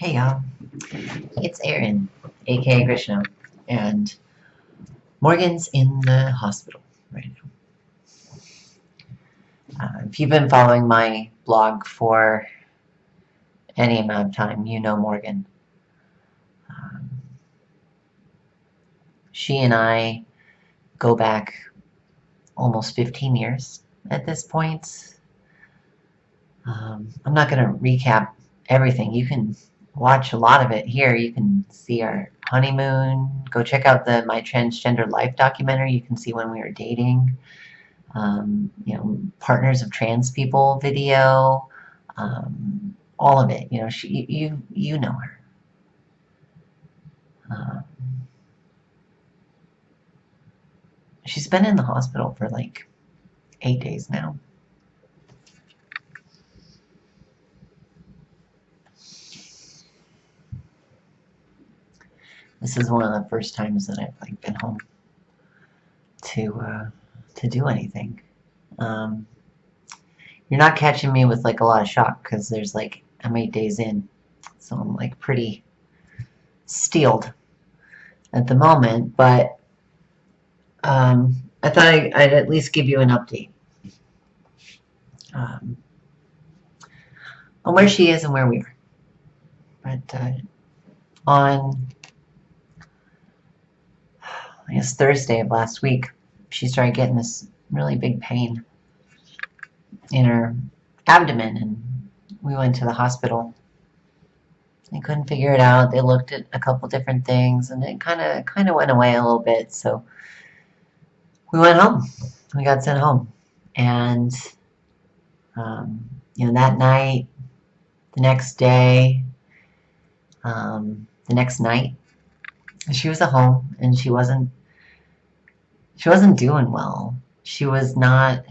Hey y'all, it's Erin, aka Grishno, and Morgan's in the hospital right now. If you've been following my blog for any amount of time, you know Morgan. She and I go back almost 15 years at this point. I'm not going to recap everything. You can watch a lot of it here. You can see our honeymoon. Go check out my Transgender Life documentary. You can see when we were dating. Partners of trans people video. All of it. You know her. She's been in the hospital for like 8 days now. This is one of the first times that I've been home to do anything. You're not catching me with a lot of shock because I'm 8 days in, so I'm pretty steeled at the moment. But I thought I'd at least give you an update on where she is and where we are. But on I guess Thursday of last week, she started getting this really big pain in her abdomen, and we went to the hospital. They couldn't figure it out. They looked at a couple different things, and it kind of went away a little bit. So we went home. We got sent home, and that night, the next day, the next night, she was at home, and she wasn't doing well. She was not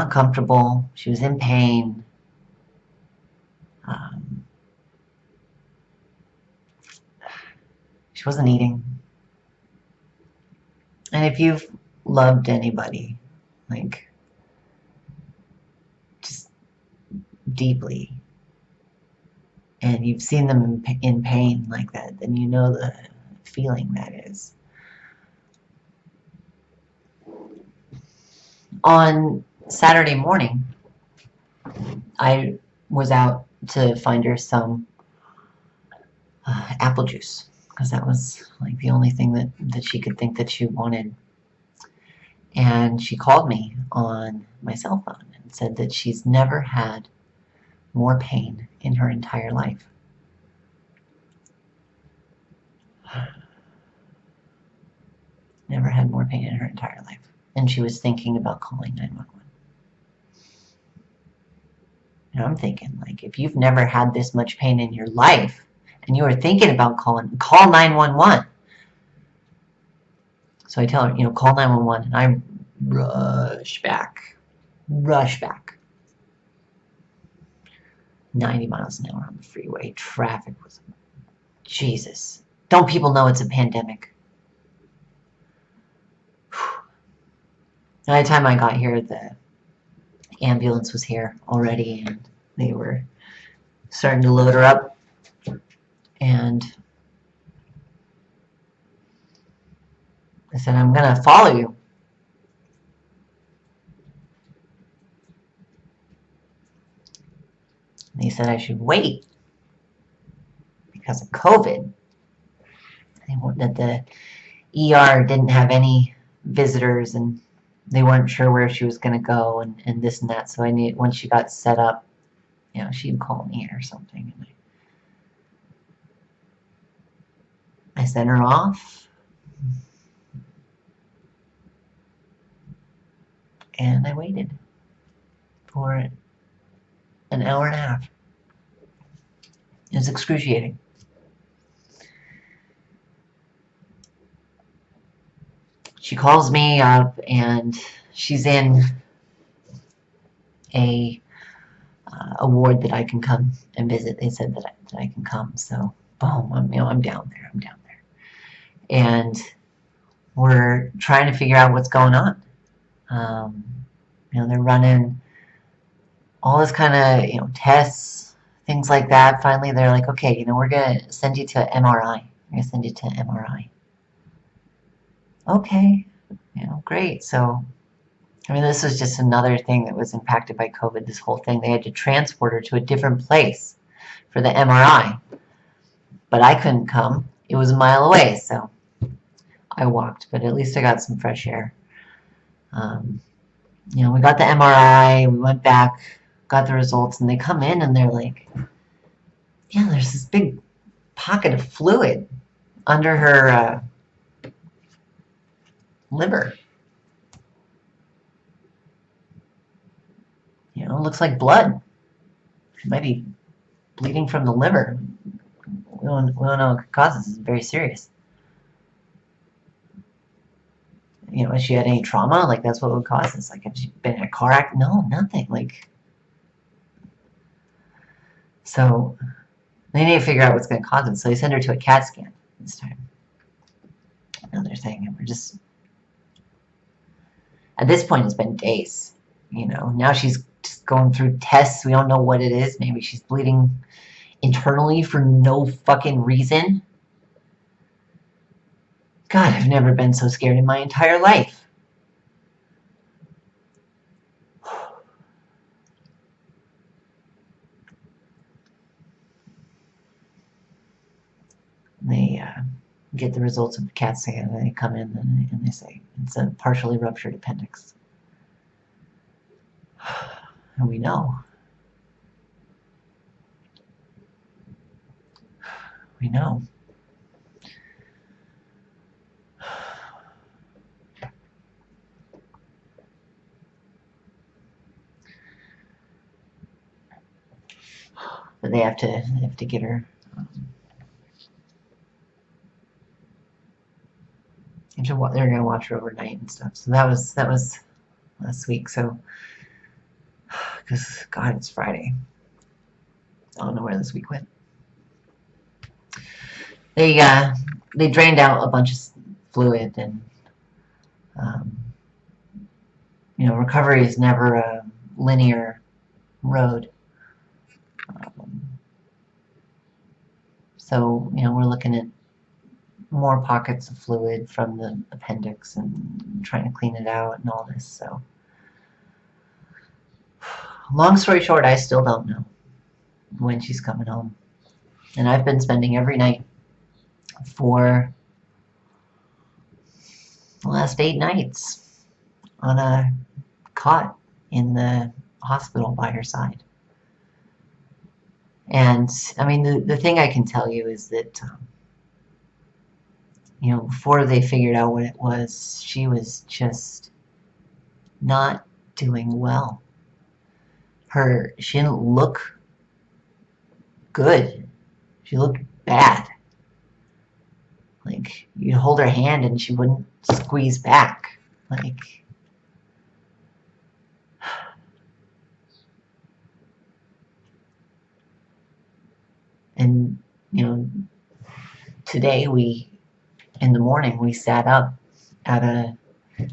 comfortable. She was in pain. She wasn't eating. And if you've loved anybody, just deeply, and you've seen them in pain like that, then you know the feeling that is. On Saturday morning, I was out to find her some apple juice, because that was the only thing that she could think that she wanted. And she called me on my cell phone and said that she's never had more pain in her entire life. Never had more pain in her entire life. And she was thinking about calling 911. And I'm thinking, if you've never had this much pain in your life and you are thinking about call 911. So I tell her, call 911, and I rush back. 90 miles an hour on the freeway. Traffic was, Jesus. Don't people know it's a pandemic? By the time I got here, the ambulance was here already, and they were starting to load her up. And I said, I'm going to follow you. And they said I should wait because of COVID. That the ER didn't have any visitors, and they weren't sure where she was going to go, and this and that. So I knew once she got set up, she'd call me or something. And I sent her off, and I waited for an hour and a half. It was excruciating. She calls me up, and she's in a ward that I can come and visit. They said that I can come, so boom, I'm down there. And we're trying to figure out what's going on. They're running all this kind of, tests, things like that. Finally, they're like, okay, we're going to send you to MRI. We're going to send you to MRI. Okay, great. So, this was just another thing that was impacted by COVID, this whole thing. They had to transport her to a different place for the MRI. But I couldn't come. It was a mile away, so I walked. But at least I got some fresh air. We got the MRI, we went back, got the results, and they come in and they're like, yeah, there's this big pocket of fluid under her liver. It looks like blood. She might be bleeding from the liver. We don't know what causes this. It's very serious. Has she had any trauma? Like, that's what would cause this. Like, have she been in a car accident? No, nothing. Like, so they need to figure out what's going to cause it. So they send her to a CAT scan this time. Another thing. And we're just, at this point, it's been days. Now she's just going through tests. We don't know what it is. Maybe she's bleeding internally for no fucking reason. God, I've never been so scared in my entire life. They get the results of the CAT scan, and they come in and they say it's a partially ruptured appendix. And we know. We know. But they have to get her. They're gonna watch her overnight and stuff. So that was last week. So, because God, it's Friday. I don't know where this week went. They drained out a bunch of fluid, and recovery is never a linear road. So we're looking at more pockets of fluid from the appendix and trying to clean it out and all this. So, long story short, I still don't know when she's coming home. And I've been spending every night for the last 8 nights on a cot in the hospital by her side. And the thing I can tell you is that before they figured out what it was, she was just not doing well. She didn't look good. She looked bad. Like, you'd hold her hand and she wouldn't squeeze back. Like, and today in the morning we sat up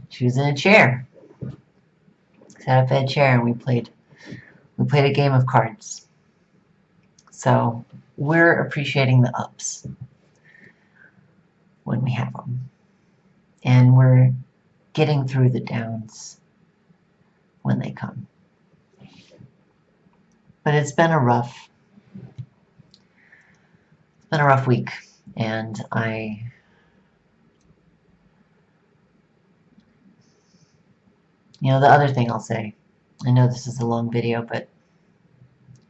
she was in a chair. Sat up at a chair and we played a game of cards. So we're appreciating the ups when we have them. And we're getting through the downs when they come. But it's been a rough week, and the other thing I'll say, I know this is a long video, but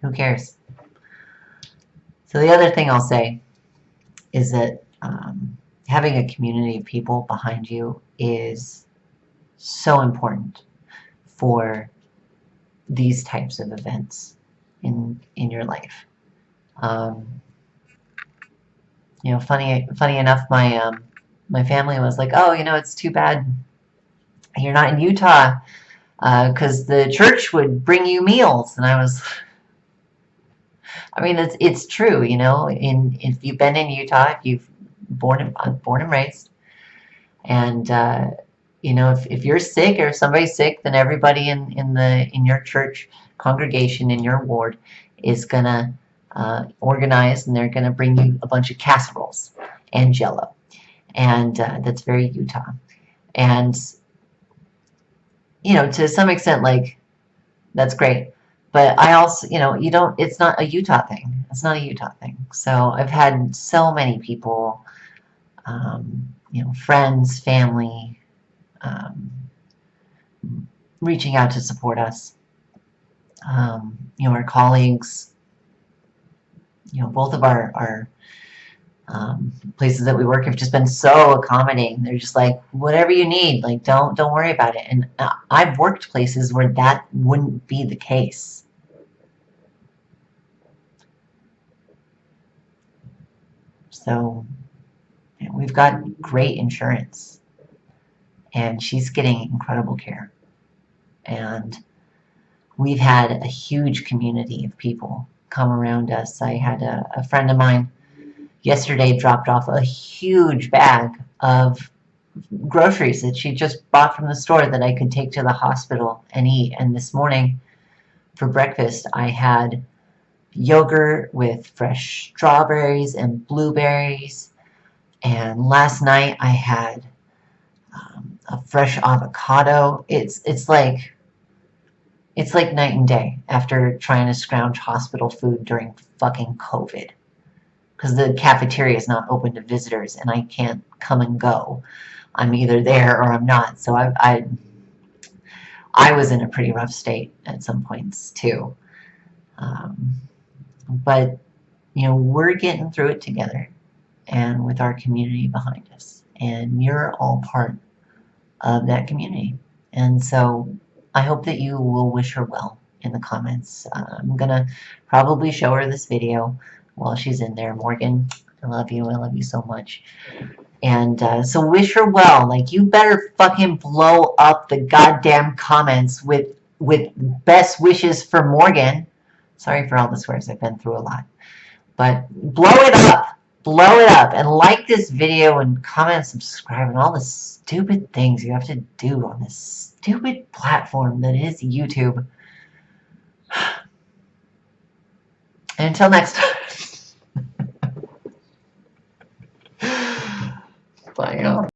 who cares? So the other thing I'll say is that having a community of people behind you is so important for these types of events in your life. Funny enough, my family was like, oh, it's too bad you're not in Utah, because the church would bring you meals. And I was, it's true, if you've been in Utah, if you've born and raised, and You know, if you're sick or if somebody's sick, then everybody in your church congregation in your ward is gonna organize, and they're gonna bring you a bunch of casseroles and Jello, and that's very Utah. And you know, to some extent, like that's great. But I also, you know, you don't. It's not a Utah thing. It's not a Utah thing. So I've had so many people, you know, friends, family. Um, Reaching out to support us. You know, our colleagues, you know, both of our places that we work have just been so accommodating. They're just like, whatever you need, like don't worry about it. And I've worked places where that wouldn't be the case. So you know, we've got great insurance, and she's getting incredible care. And we've had a huge community of people come around us. I had a friend of mine yesterday dropped off a huge bag of groceries that she just bought from the store that I could take to the hospital and eat. And this morning for breakfast, I had yogurt with fresh strawberries and blueberries. And last night I had a fresh avocado. It's like night and day after trying to scrounge hospital food during fucking COVID, because the cafeteria is not open to visitors and I can't come and go. I'm either there or I'm not. So I was in a pretty rough state at some points too. Um, but you know, we're getting through it together, and with our community behind us, and you're all part of that community. And so I hope that you will wish her well in the comments. I'm gonna probably show her this video while she's in there. Morgan, I love you. I love you so much. And so wish her well. Like, you better fucking blow up the goddamn comments with best wishes for Morgan. Sorry for all the swears. I've been through a lot. But blow it up. Blow it up. And like this video and comment and subscribe and all the stupid things you have to do on this stupid platform that is YouTube. And until next time. Bye, y'all.